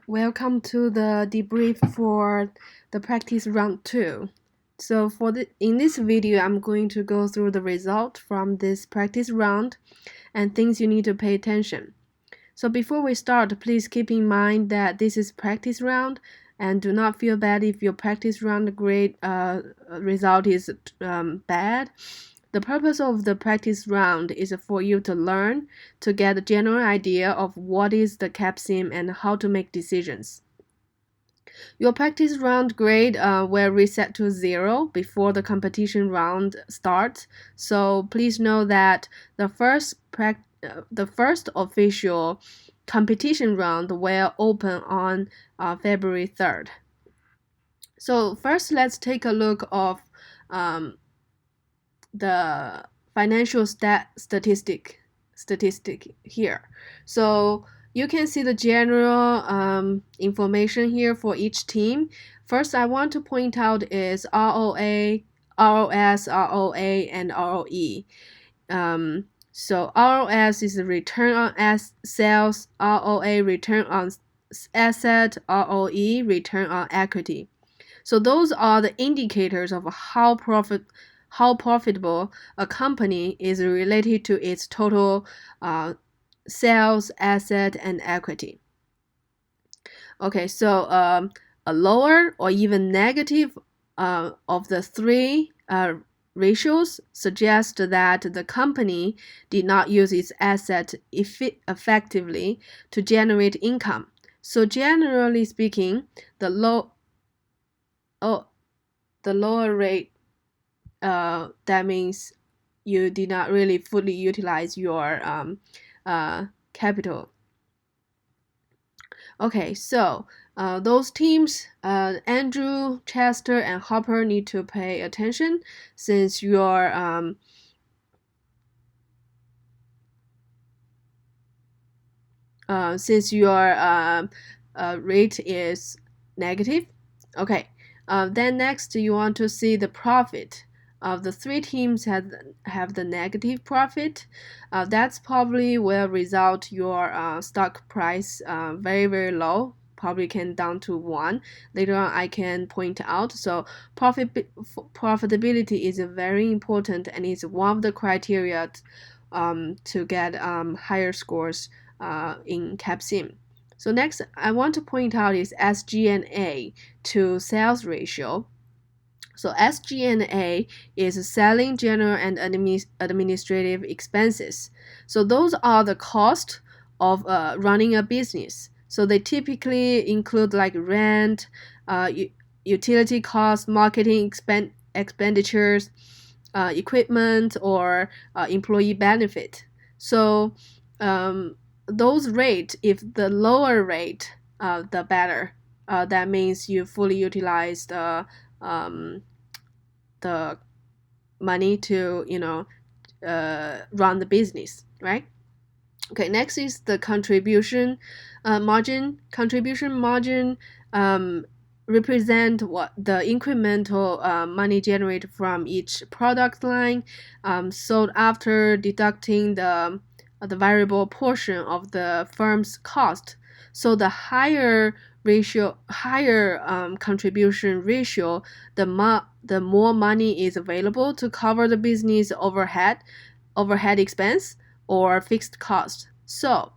Welcome to the debrief for the practice round 2. So in this video, I'm going to go through the result from this practice round and things you need to pay attention. So before we start, please keep in mind that this is practice round and do not feel bad if your practice round grade result is bad. The purpose of the practice round is for you to learn, to get a general idea of what is the CAPSIM and how to make decisions. Your practice round grade will reset to 0 before the competition round starts. So please know that the first official competition round will open on February 3rd. So first, let's take a look of the financial statistic here. So you can see the general information here for each team. First, I want to point out is ROA, ROS, ROA, and ROE. So ROS is the return on sales, ROA return on asset, ROE return on equity. So those are the indicators of how profitable a company is related to its total sales, asset, and equity. Okay, so a lower or even negative of the three ratios suggest that the company did not use its asset effectively to generate income. So generally speaking, the lower rate that means you did not really fully utilize your capital. Okay, so those teams, Andrew, Chester, and Hopper need to pay attention since your rate is negative. Okay, then next you want to see the profit. The three teams have the negative profit. That's probably will result your stock price very low. Probably can down to 1. Later on, I can point out. So profitability is very important and is one of the criteria to get higher scores in CAPSIM. So next, I want to point out is SG&A to sales ratio. So SG&A is selling, general, and administrative expenses. So those are the cost of running a business. So they typically include like rent, utility costs, marketing expenditures, equipment, or employee benefit. So those rate, if the lower rate, the better. That means you fully utilize the money to run the business, right? Okay, next is the contribution margin. Contribution margin represent what the incremental money generated from each product line sold after deducting the variable portion of the firm's cost. So the higher contribution ratio, the more money is available to cover the business overhead expense or fixed cost. So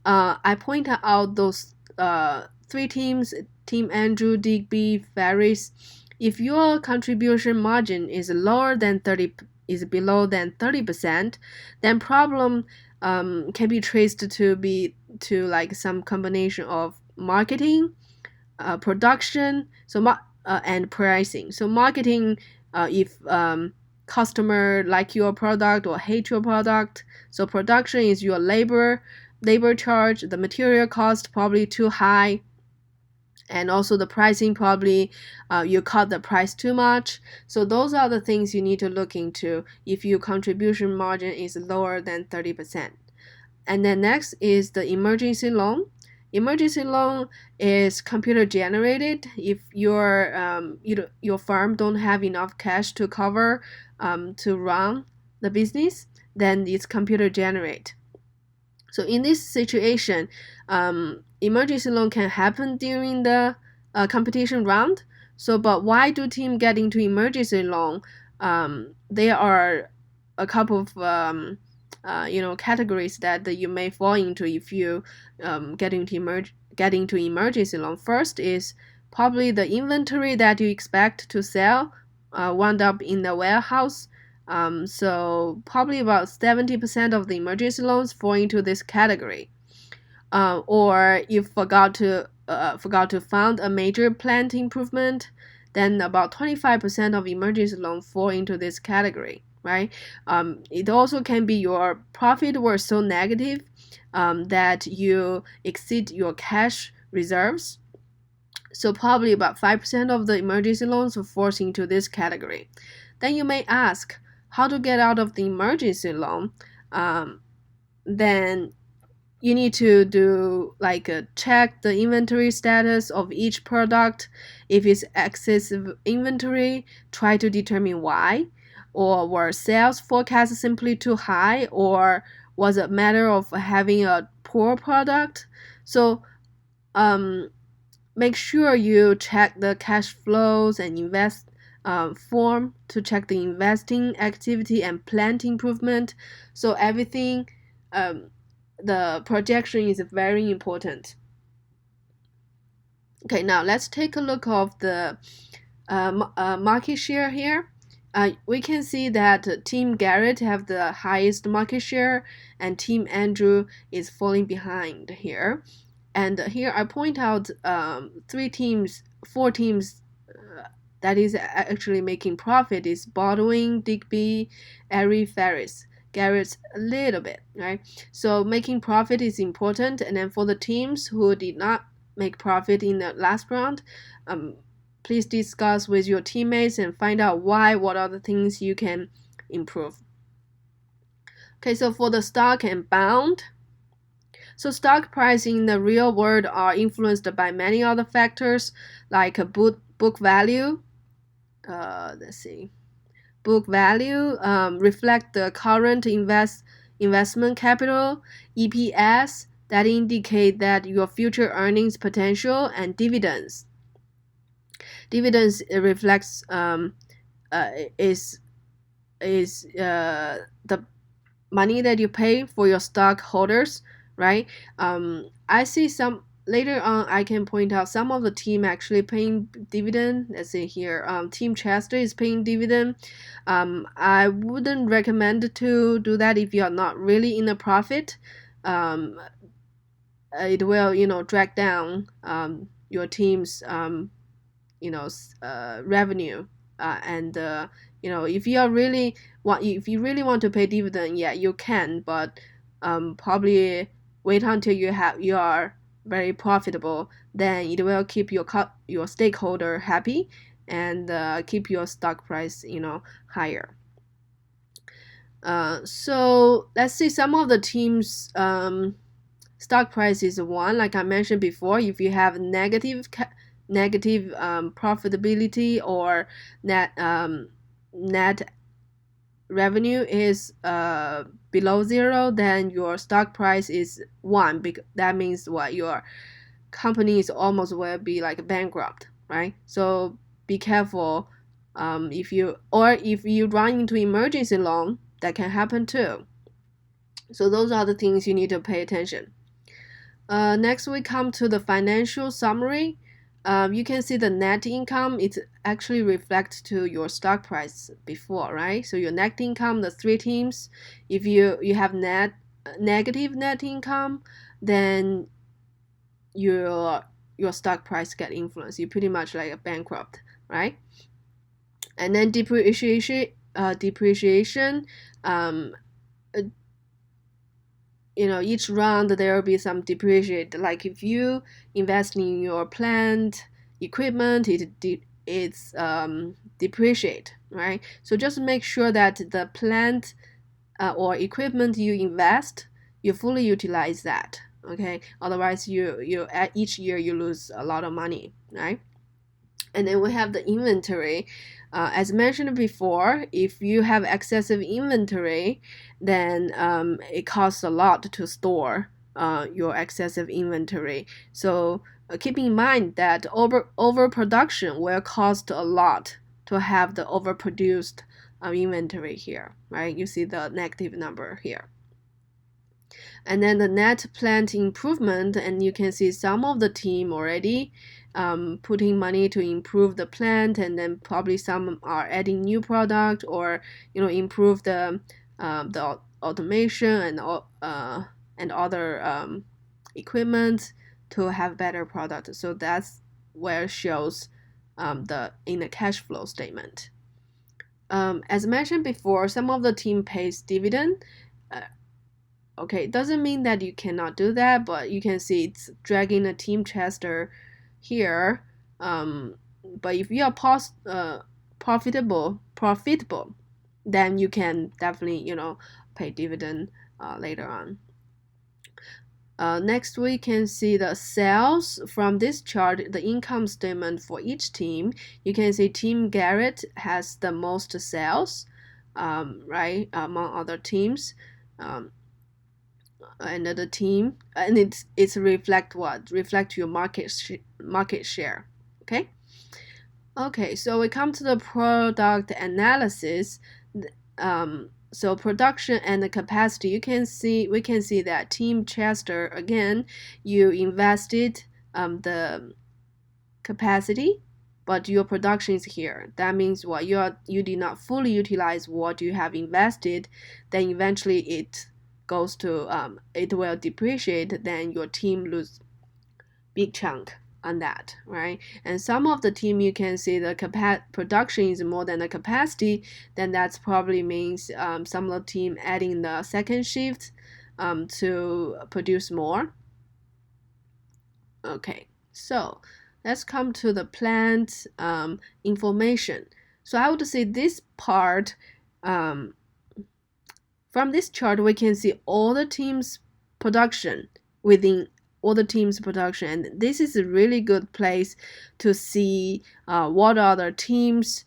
I point out those three teams: Team Andrew, Digby, Ferris. If your contribution margin is below than 30%, then problem can be traced to like some combination of marketing, production, and pricing. So marketing, if customer like your product or hate your product. So production is your labor charge, the material cost probably too high, and also the pricing probably you cut the price too much. So those are the things you need to look into if your contribution margin is lower than 30%. And then next is the emergency loan. Emergency loan is computer generated. If your firm don't have enough cash to cover to run the business, then it's computer generate. So in this situation, emergency loan can happen during the competition round. So, but why do team get into emergency loan? There are a couple of categories that you may fall into if you get into emergency loan. First is probably the inventory that you expect to sell wound up in the warehouse. So probably about 70% of the emergency loans fall into this category. Or you forgot to fund a major plant improvement, then about 25% of emergency loan fall into this category, right? It also can be your profit was so negative that you exceed your cash reserves. So probably about 5% of the emergency loans fall into this category. Then you may ask how to get out of the emergency loan. Then you need to do like check the inventory status of each product. If it's excessive inventory, try to determine why. Or were sales forecasts simply too high, or was it a matter of having a poor product? So make sure you check the cash flows and invest form to check the investing activity and plant improvement. So everything, the projection is very important. Okay, now let's take a look of the market share here. We can see that Team Garrett have the highest market share and Team Andrew is falling behind here. And here I point out four teams that is actually making profit is Baldwin, Digby, Ari, Ferris. Garrett's a little bit, right? So making profit is important. And then for the teams who did not make profit in the last round, please discuss with your teammates and find out why, what are the things you can improve. Okay, so for the stock and bond, so stock price in the real world are influenced by many other factors like book value. Let's see. Book value reflect the current investment capital, EPS, that indicate that your future earnings potential, and dividends. Dividends reflects is the money that you pay for your stockholders, right? I see some later on. I can point out some of the team actually paying dividend. Let's see here. Team Chester is paying dividend. I wouldn't recommend to do that if you are not really in a profit. It will drag down your team's revenue, and if you really want to pay dividend, yeah, you can, but probably wait until you are very profitable. Then it will keep your stakeholder happy and keep your stock price higher. So let's see some of the teams. Stock price is one, like I mentioned before. If you have negative profitability or net revenue is below zero, then your stock price is 1. That means what, your company is almost will be like bankrupt, right? So be careful. If you run into emergency loan, that can happen too. So those are the things you need to pay attention. Next we come to the financial summary. You can see the net income. It actually reflects to your stock price before, right? So your net income, the 3 teams, if you have negative net income, then your stock price get influenced. You're pretty much like a bankrupt, right? And then depreciation. Each round there will be some depreciate. Like if you invest in your plant equipment, it's depreciate, right? So just make sure that the plant or equipment you invest, you fully utilize that. Okay, otherwise you at each year you lose a lot of money, right? And then we have the inventory. As mentioned before, if you have excessive inventory, then it costs a lot to store your excessive inventory. So keep in mind that overproduction will cost a lot to have the overproduced inventory here, right? You see the negative number here. And then the net plant improvement, and you can see some of the team already putting money to improve the plant, and then probably some are adding new product or improve the automation and other equipment to have better product. So that's where it shows in the cash flow statement. As mentioned before, some of the team pays dividend. Okay, it doesn't mean that you cannot do that, but you can see it's dragging a team Chester here. But if you are profitable, then you can definitely pay dividend later on. Next, we can see the sales from this chart, the income statement for each team. You can see Team Garrett has the most sales, right, among other teams. Another team, and it's reflect your market share. Okay, so we come to the product analysis. So production and the capacity, we can see that Team Chester, again, you invested the capacity, but your production is here. That means what you did not fully utilize what you have invested. Then eventually it goes to it will depreciate. Then your team lose big chunk on that, right? And some of the team, you can see the production is more than the capacity. Then that's probably means some of the team adding the second shift to produce more. Okay, so let's come to the plant information. So I would say this part, from this chart, we can see all the teams' production within all the teams' production, and this is a really good place to see what are the teams'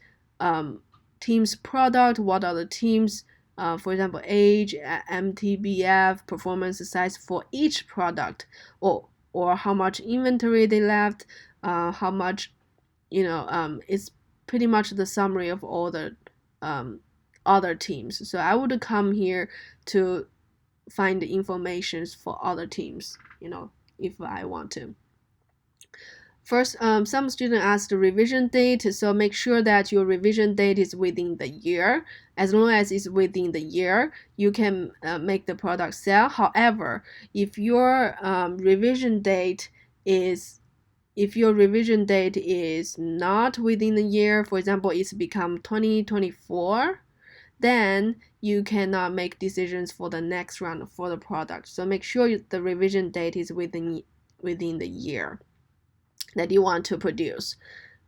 product, what are the teams, for example, age, MTBF, performance size for each product, or how much inventory they left, how much, it's pretty much the summary of all the other teams. So I would come here to find the information for other teams, if I want to. First, some students ask the revision date, so make sure that your revision date is within the year. As long as it's within the year, you can make the product sell. However, if your revision date is not within the year, for example, it's become 2024, then you cannot make decisions for the next round for the product. So make sure the revision date is within the year that you want to produce.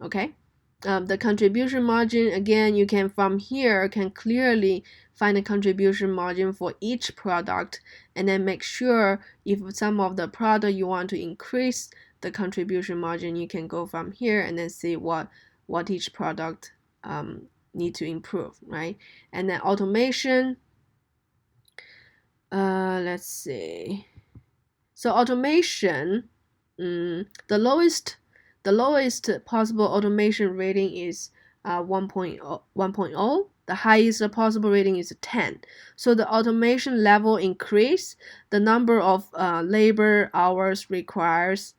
Okay, the contribution margin, again, you can from here can clearly find the contribution margin for each product, and then make sure if some of the product you want to increase the contribution margin, you can go from here and then see what each product need to improve, right? And then automation, let's see. So automation, the lowest possible automation rating is 1.0. The highest possible rating is 10. So the automation level increase, the number of labor hours requires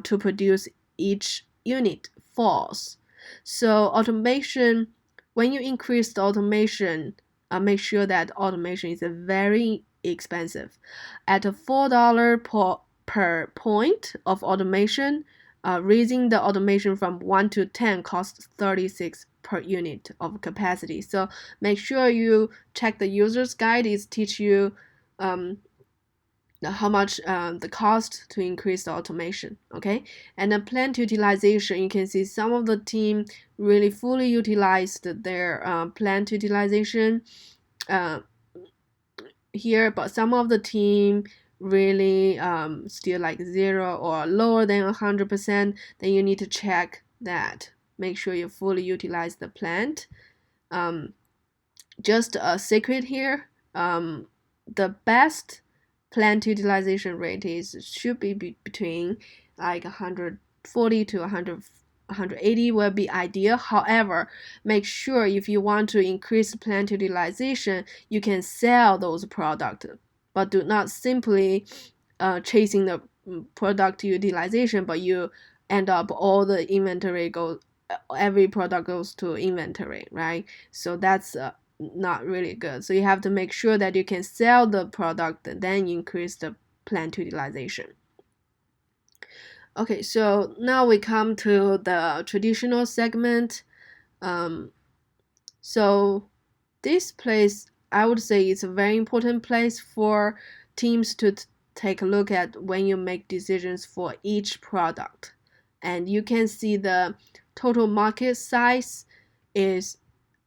to produce each unit falls. So automation, when you increase the automation, make sure that automation is very expensive. At $4 per point of automation, raising the automation from 1 to 10 costs 36 per unit of capacity. So make sure you check the user's guide. It teach you how much the cost to increase the automation. Okay, and the plant utilization, you can see some of the team really fully utilized their plant utilization here, but some of the team really still like 0 or lower than 100%. Then you need to check that, make sure you fully utilize the plant. Just a secret here, the best plant utilization rate should be between like 140 to 180 will be ideal. However, make sure if you want to increase plant utilization, you can sell those products, but do not simply chasing the product utilization, but you end up all the inventory goes, every product goes to inventory, right? So that's not really good. So you have to make sure that you can sell the product and then increase the plant utilization. Okay, so now we come to the traditional segment. So this place, I would say, is a very important place for teams to take a look at when you make decisions for each product. And you can see the total market size is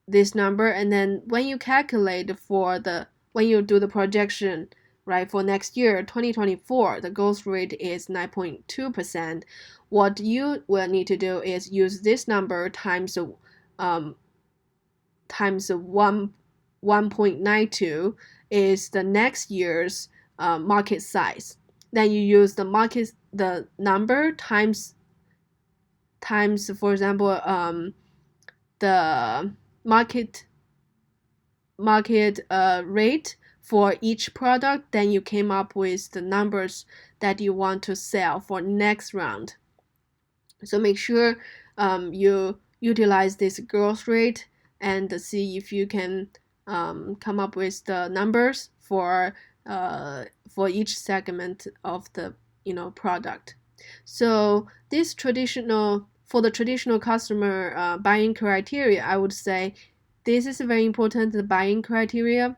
this number, and then when you calculate when you do the projection, right, for next year 2024, the growth rate is 9.2%. What you will need to do is use this number times 1.92 is the next year's market size. Then you use the number times, for example, the market rate for each product. Then you came up with the numbers that you want to sell for next round. So make sure you utilize this growth rate and see if you can come up with the numbers for each segment of the product. So this for the traditional customer buying criteria, I would say this is very important, the buying criteria.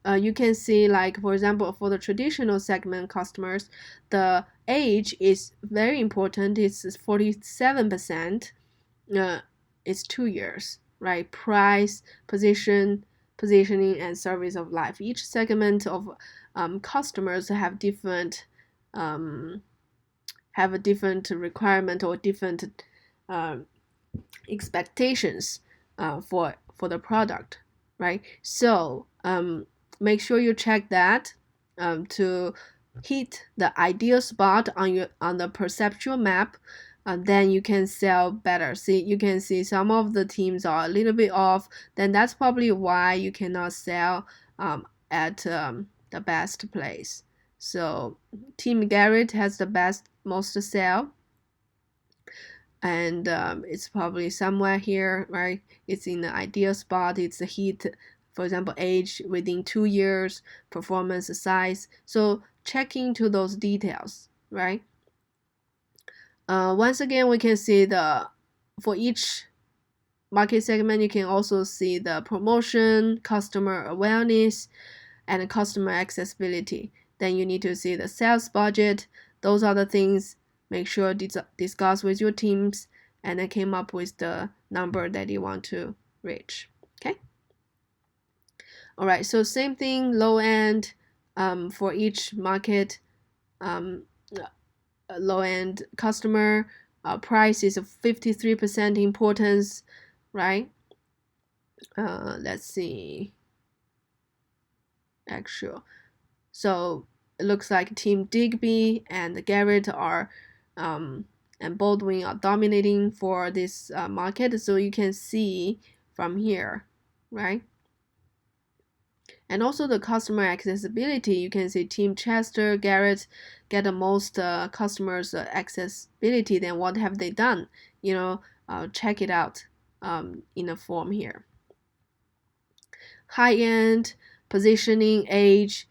You can see, like, for example, for the traditional segment customers, the age is very important. It's 47%. It's 2 years, right? Price, positioning, and service of life. Each segment of customers have different a different requirement or different expectations for the product, right? So make sure you check that to hit the ideal spot on the perceptual map. Then you can sell better. You can see some of the teams are a little bit off. Then that's probably why you cannot sell at the best place. So Team Garrett has the most sell, and it's probably somewhere here, right? It's in the ideal spot. It's the heat, for example, age within 2 years, performance size. So check into those details, right? Once again, we can see for each market segment, you can also see the promotion, customer awareness, and customer accessibility. Then you need to see the sales budget. Those are the things. Make sure discuss with your teams and then came up with the number that you want to reach. Okay. All right. So same thing, low end for each market. Low end customer price is 53% importance, right? Let's see. Actual. So it looks like Team Digby and Garrett and Baldwin are dominating for this market. So you can see from here, right? And also the customer accessibility, you can see Team Chester, Garrett get the most customers accessibility. Then what have they done? Check it out in a form here. High end positioning, age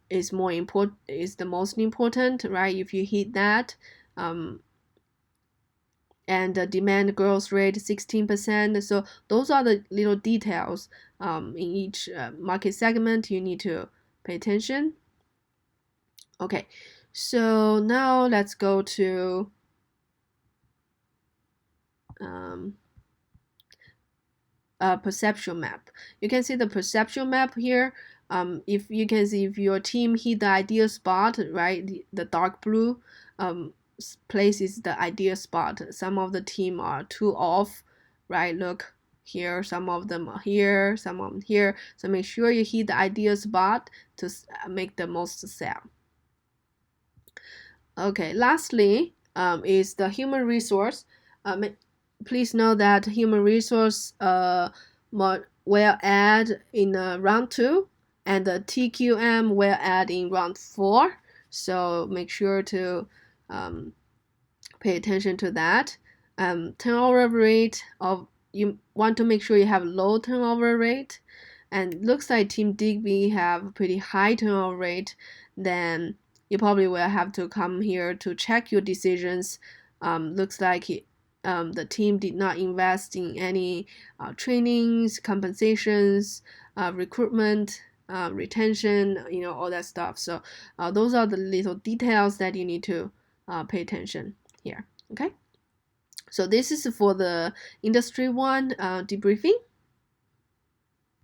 is the most important, right? If you hit that, and the demand growth rate 16%. So those are the little details in each market segment you need to pay attention. Okay, so now let's go to a perceptual map. You can see the perceptual map here. If you can see if your team hit the ideal spot, right, the dark blue place is the ideal spot. Some of the team are too off, right? Look, here, some of them are here, some of them here. So make sure you hit the ideal spot to make the most sale. Okay, lastly is the human resource. Please know that human resource will add in round 2, and the TQM will add in round 4. So make sure to pay attention to that. Turnover rate of, you want to make sure you have low turnover rate, and looks like Team Digby have pretty high turnover rate. Then you probably will have to come here to check your decisions. Looks like the team did not invest in any trainings, compensations, recruitment, retention, all that stuff. So those are the little details that you need to pay attention here. Okay, so this is for the industry 1 debriefing.